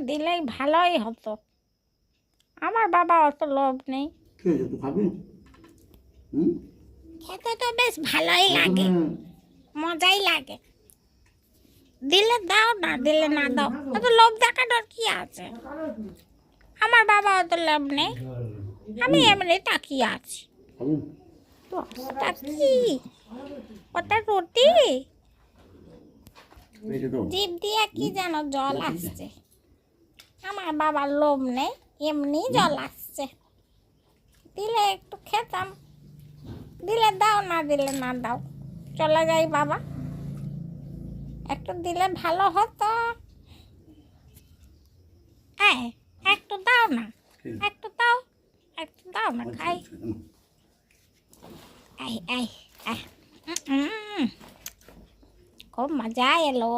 দিলেই ভালোই হতো। আমার বাবা অত লোভ নেই। খেতে তো বেশ ভালোই লাগে, মজাই লাগে। দিলে দাও, না দিলে না দাও, অত লোভ দেখানোর কি আছে? আমার বাবা অত লোভ নেই, আমি এমনি তাকিয়ে আছি। ওটা কি? ওটা রুটি? জিভ দিয়ে কি যেন জল আসছে। আমার বাবার লোভ নেই, এমনি জল আসছে। দিলে একটু খেতাম, দিলে দাও, না দিলে না দাও, চলে যাই বাবা। একটু দিলে ভালো হতো। একটু দাও না, একটু দাও, একটু দাও না, খাই। এই এই খুব মজা এলো।